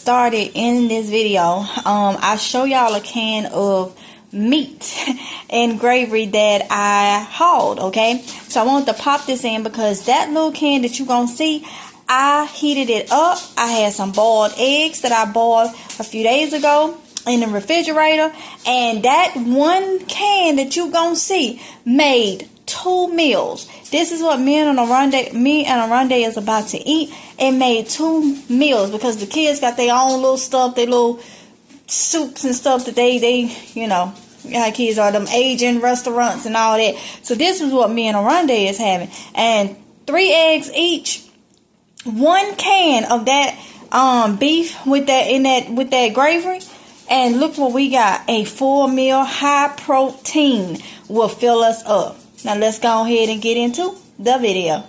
started in this video, I show y'all a can of meat and gravy that I hauled, okay? So I want to pop this in because that little can that you gonna see, I heated it up. I had some boiled eggs that I boiled a few days ago in the refrigerator, and that one can that you gonna see made 2 meals. This is what me and Oronde is about to eat. It made 2 meals because the kids got their own little stuff, their little soups and stuff that they you know how kids are, them Asian restaurants and all that. So this is what me and Oronde is having, and 3 eggs each, 1 can of that beef with that gravy. And look what we got. A full meal, high protein will fill us up. Now let's go ahead and get into the video.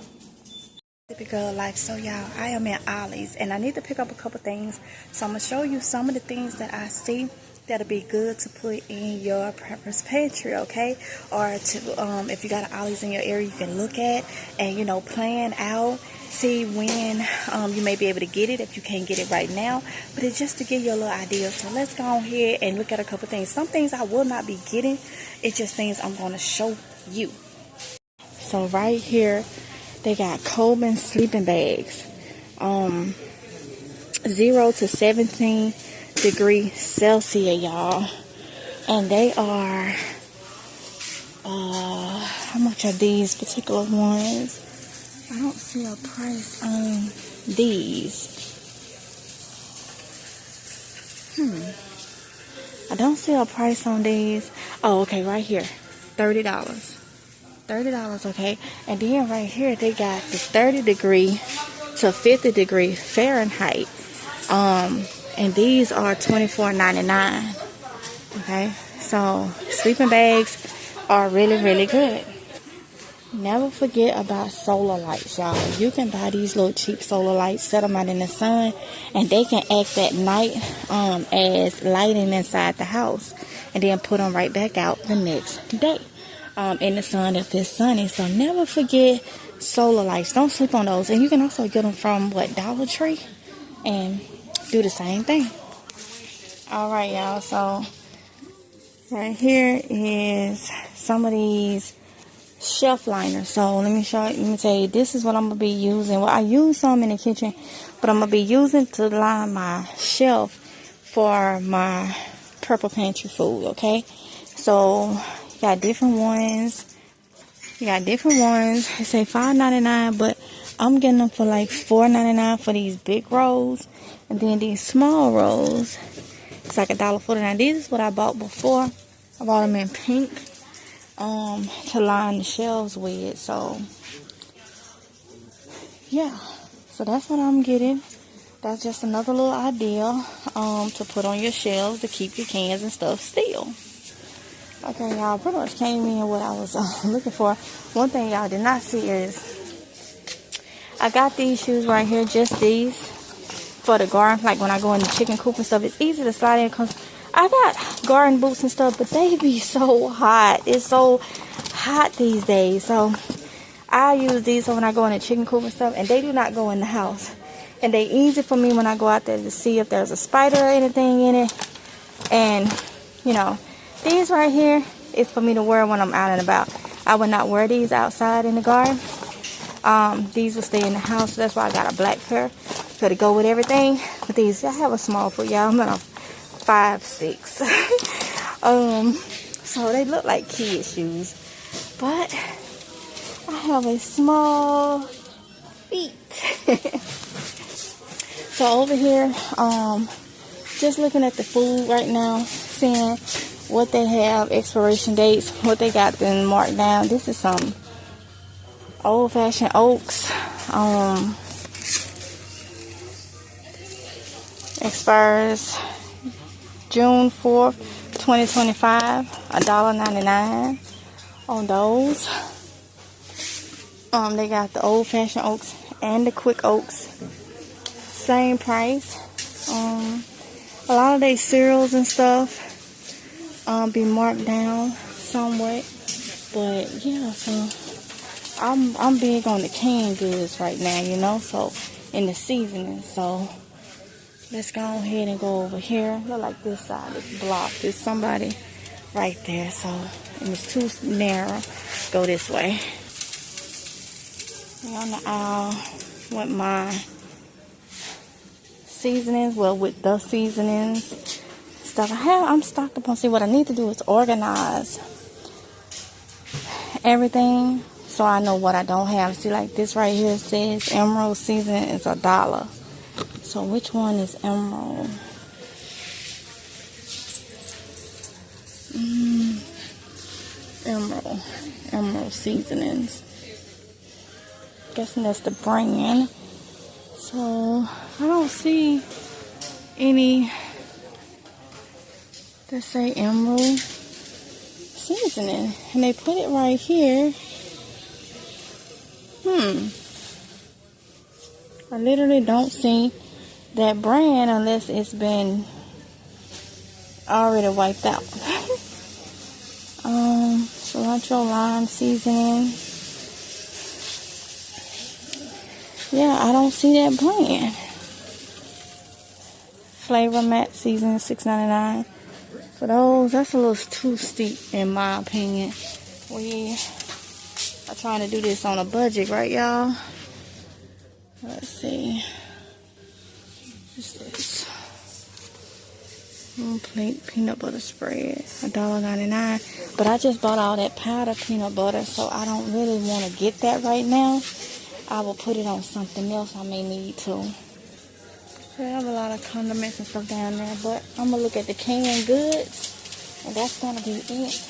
Typical life. So y'all, I am at Aldi's and I need to pick up a couple things. So I'm going to show you some of the things that I see that'll be good to put in your prepper's pantry, okay? Or to if you got an Aldi's in your area, you can look at and, you know, plan out. See when you may be able to get it if you can't get it right now, but it's just to give you a little idea. So let's go ahead and look at a couple things. Some things I will not be getting, it's just things I'm going to show you. So right here they got Coleman sleeping bags, 0 to 17 degrees Celsius, y'all, and they are how much are these particular ones? I don't see a price on these. I don't see a price on these. Oh, okay, right here. $30. $30, okay. And then right here they got the 30 degree to 50 degree Fahrenheit. And these are $24.99. Okay. So sleeping bags are really, really good. Never forget about solar lights, y'all. You can buy these little cheap solar lights, set them out in the sun, and they can act at night as lighting inside the house, and then put them right back out the next day in the sun if it's sunny. So never forget solar lights. Don't sleep on those. And you can also get them from Dollar Tree, and do the same thing. All right, y'all. So right here is some of these shelf liners. So let me tell you, this is what I'm gonna be using. Well, I use some in the kitchen, but I'm gonna be using to line my shelf for my purple pantry food. Okay, so you got different ones. They say $5.99, but I'm getting them for like $4.99 for these big rolls, and then these small rolls, it's like $1.49. This is what I bought before. I bought them in pink to line the shelves with. So yeah, so that's what I'm getting. That's just another little idea to put on your shelves to keep your cans and stuff still. Okay, y'all, pretty much came in what I was looking for. One thing y'all did not see is I got these shoes right here, just these for the garden. Like when I go in the chicken coop and stuff, it's easy to slide in because I got garden boots and stuff, but they be so hot. It's so hot these days. So I use these when I go in the chicken coop and stuff, and they do not go in the house. And they easy for me when I go out there to see if there's a spider or anything in it. And, you know, these right here is for me to wear when I'm out and about. I would not wear these outside in the garden. These will stay in the house. So that's why I got a black pair to go with everything. But these, I have a small foot, y'all. I'm not 5'6". So they look like kid shoes, but I have a small feet. So over here, just looking at the food right now, seeing what they have, expiration dates, what they got been marked down. This is some old-fashioned oats. Expires June 4th, 2025. $1.99 on those. They got the old-fashioned oats and the quick oats. Same price. A lot of these cereals and stuff be marked down somewhat, but yeah. So I'm big on the canned goods right now, you know. So in the seasoning, so Let's go ahead and go over here. Look like this side is blocked. There's somebody right there. So, and it's too narrow. Go this way. We're on the aisle with my seasonings. Well, with the seasonings stuff I'm stocked up on. See, what I need to do is organize everything so I know what I don't have. See, like this right here says Emerald seasoning is $1. So which one is Emerald? Emerald seasonings. Guessing that's the brand. So I don't see any that say Emerald seasoning, and they put it right here. I literally don't see that brand unless it's been already wiped out. Cilantro lime seasoning. Yeah, I don't see that brand. Flavor matte seasoning, $6.99. For those, that's a little too steep in my opinion. We are trying to do this on a budget, right, y'all? Let's see. What's this? Complete peanut butter spread, $1.99. But I just bought all that powdered peanut butter, so I don't really want to get that right now. I will put it on something else I may need to. So I have a lot of condiments and stuff down there, but I'm going to look at the canned goods, and that's going to be it.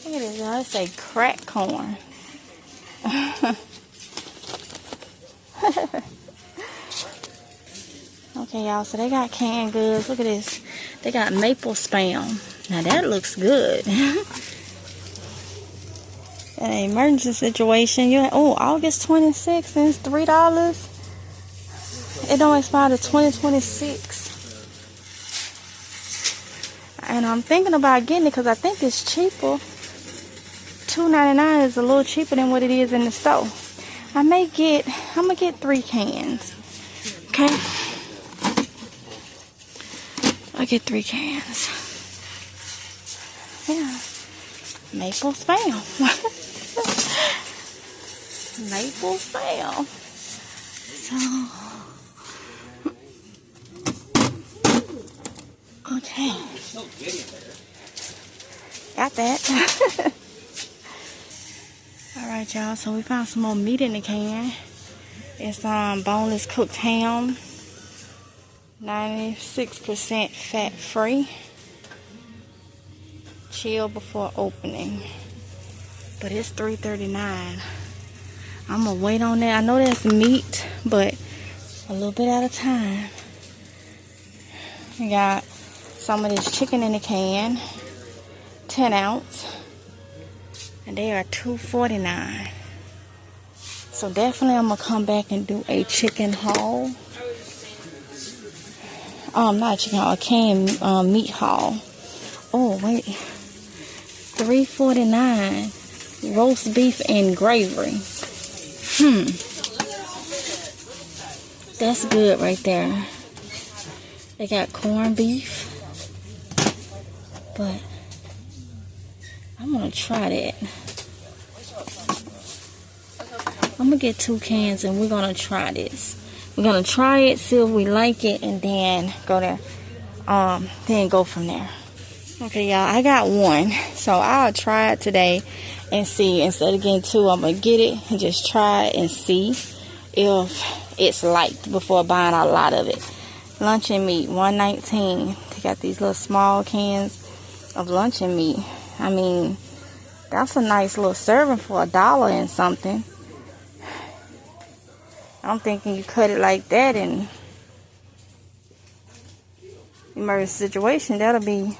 Look at this, y'all. It say crack corn. Okay, y'all, so they got canned goods. Look at this. They got maple spam. Now, that looks good. An emergency situation. August 26th, and it's $3. It don't expire to 2026. And I'm thinking about getting it because I think it's cheaper. $2.99 is a little cheaper than what it is in the store. I'm gonna get 3 cans. Okay? I'll get 3 cans. Yeah. Maple spam. Maple spam. So, okay. Got that. Alright, y'all. So we found some more meat in the can. It's boneless cooked ham. 96% fat free. Chill before opening. But it's $3.39. I'm gonna wait on that. I know that's meat, but a little bit at a time. We got some of this chicken in the can, 10 ounce, and they are $2.49. So definitely I'm gonna come back and do a chicken haul. Not a chicken haul, a canned meat haul. Oh wait, $3.49 roast beef and gravy. That's good right there. They got corned beef, but I'm gonna try that. I'm gonna get 2 cans and we're gonna try this. We're gonna try it, see if we like it, and then go there. Then go from there. Okay, y'all, I got 1, so I'll try it today and see. Instead of getting 2, I'm gonna get it and just try it and see if it's liked before buying a lot of it. Luncheon meat, $1.19. They got these little small cans of luncheon meat. I mean, that's a nice little serving for $1 and something. I'm thinking you cut it like that in emergency situation, that'll be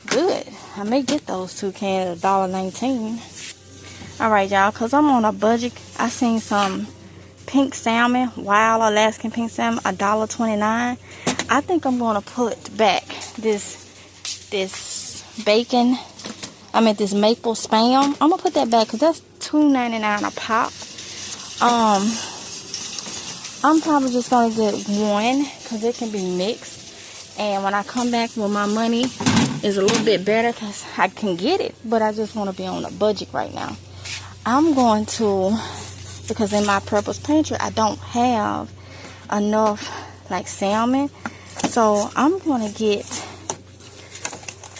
good. I may get those 2 cans at $1.19. Alright, y'all, because I'm on a budget. I seen some pink salmon, wild Alaskan pink salmon, $1.29. I think I'm going to put back this bacon. This maple spam. I'm going to put that back because that's $2.99 a pop. I'm probably just going to get 1 because because it can be mixed. And when I come back with my money is a little bit better because I can get it, but I just want to be on a budget right now. I'm going to, because in my purpose pantry I don't have enough like salmon, so I'm going to get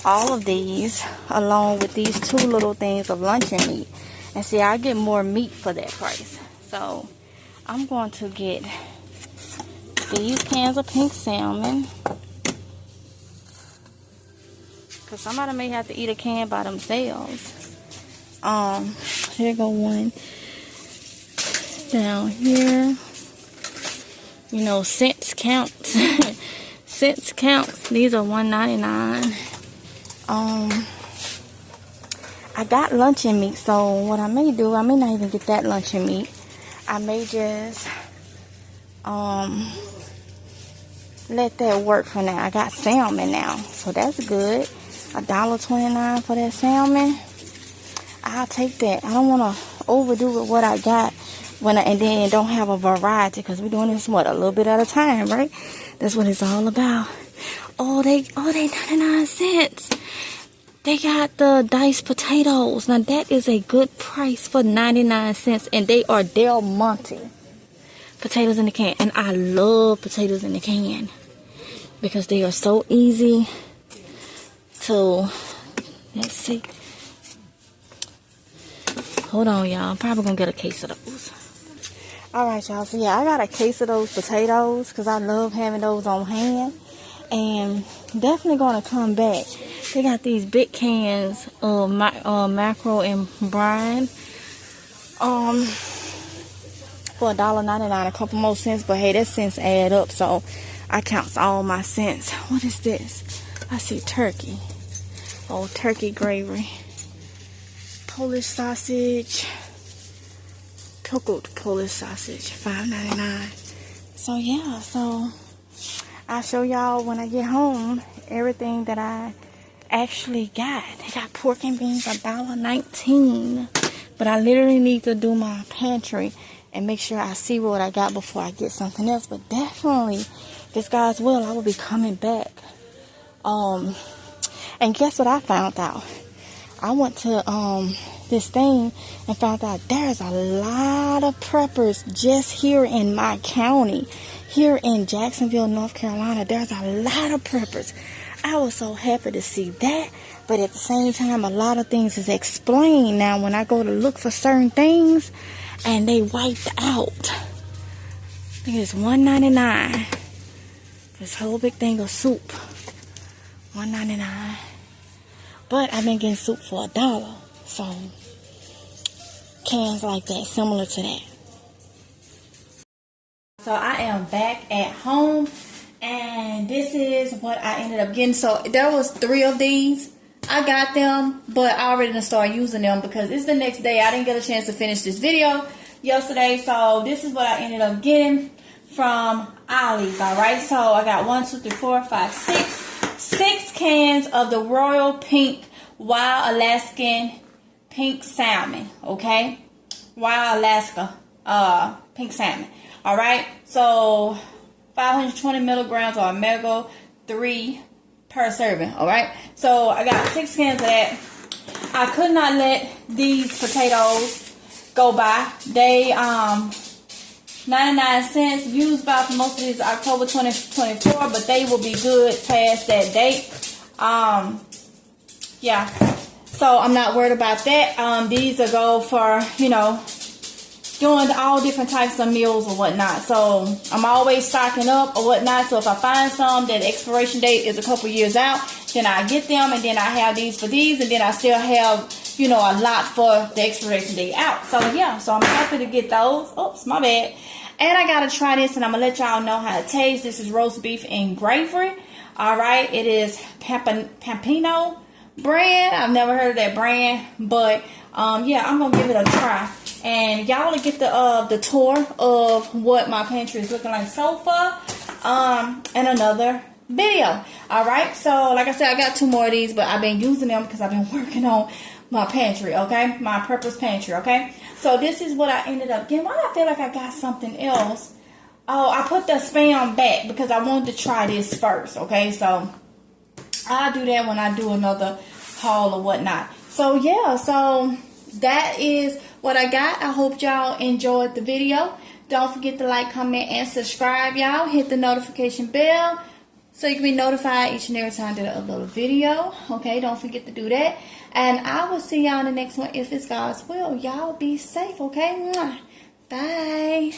all of these along with these 2 little things of luncheon meat. And see, I get more meat for that price. So I'm going to get these cans of pink salmon, because somebody may have to eat a can by themselves. Here go one down here. You know, cents count. Cents count. These are $1.99. I got luncheon meat, so what I may do, I may not even get that luncheon meat. I may just let that work for now. I got salmon now, so that's good. $1.29 for that salmon. I'll take that. I don't want to overdo with what I got and then don't have a variety, because we're doing this a little bit at a time, right? That's what it's all about. They 99 cents. They got the diced potatoes. Now that is a good price for 99 cents, and they are Del Monte potatoes in the can. And I love potatoes in the can because they are so easy to, let's see. Hold on, y'all. I'm probably gonna get a case of those. Alright, y'all. So yeah, I got a case of those potatoes because I love having those on hand. And definitely gonna come back. They got these big cans of mackerel and brine for $1.99, a couple more cents, but hey, that cents add up, so I count all my cents. What is this? I see turkey. Oh, turkey gravy, Polish sausage, pickled Polish sausage, $5.99. So yeah, so I'll show y'all when I get home everything that I actually got. They got pork and beans, $1.19. But I literally need to do my pantry and make sure I see what I got before I get something else. But definitely, if it's God's will, I will be coming back. And guess what I found out? I went to this thing and found out there's a lot of preppers just here in my county. Here in Jacksonville, North Carolina, there's a lot of preppers. I was so happy to see that. But at the same time, a lot of things is explained now when I go to look for certain things and they wiped out. I think it's $1.99. This whole big thing of soup. $1.99. But I've been getting soup for $1. So cans like that, similar to that. So I am back at home, and this is what I ended up getting. So there was 3 of these. I got them, but I already done started using them because it's the next day. I didn't get a chance to finish this video yesterday. So this is what I ended up getting from Aldi's. Alright, so I got 1, 2, 3, 4, 5, 6 cans of the Royal Pink Wild Alaskan Pink Salmon. Okay, Wild Alaska Pink Salmon. Alright, so 520 milligrams or omega-3 per serving. Alright, so I got 6 cans of that. I could not let these potatoes go by. They 99 cents, used by for most of these October 2024, but they will be good past that date. Yeah, so I'm not worried about that. These will go for, you know, doing all different types of meals or whatnot. So I'm always stocking up or whatnot. So if I find some that the expiration date is a couple years out, then I get them, and then I have these for these, and then I still have, you know, a lot for the expiration date out. So yeah, so I'm happy to get those. Oops, my bad. And I gotta try this, and I'm gonna let y'all know how it tastes. This is roast beef and gravy. All right, it is Pampino brand. I've never heard of that brand, but yeah, I'm gonna give it a try. And y'all will get the tour of what my pantry is looking like so far in another video. Alright, so like I said, I got 2 more of these, but I've been using them because I've been working on my pantry, okay? My purpose pantry, okay? So this is what I ended up getting. Why do I feel like I got something else? Oh, I put the Spam back because I wanted to try this first, okay? So, I'll do that when I do another haul or whatnot. So, yeah, so that is what I got. I hope y'all enjoyed the video. Don't forget to like, comment, and subscribe, y'all. Hit the notification bell so you can be notified each and every time that I upload a video. Okay, don't forget to do that. And I will see y'all in the next one if it's God's will. Y'all be safe, okay? Bye.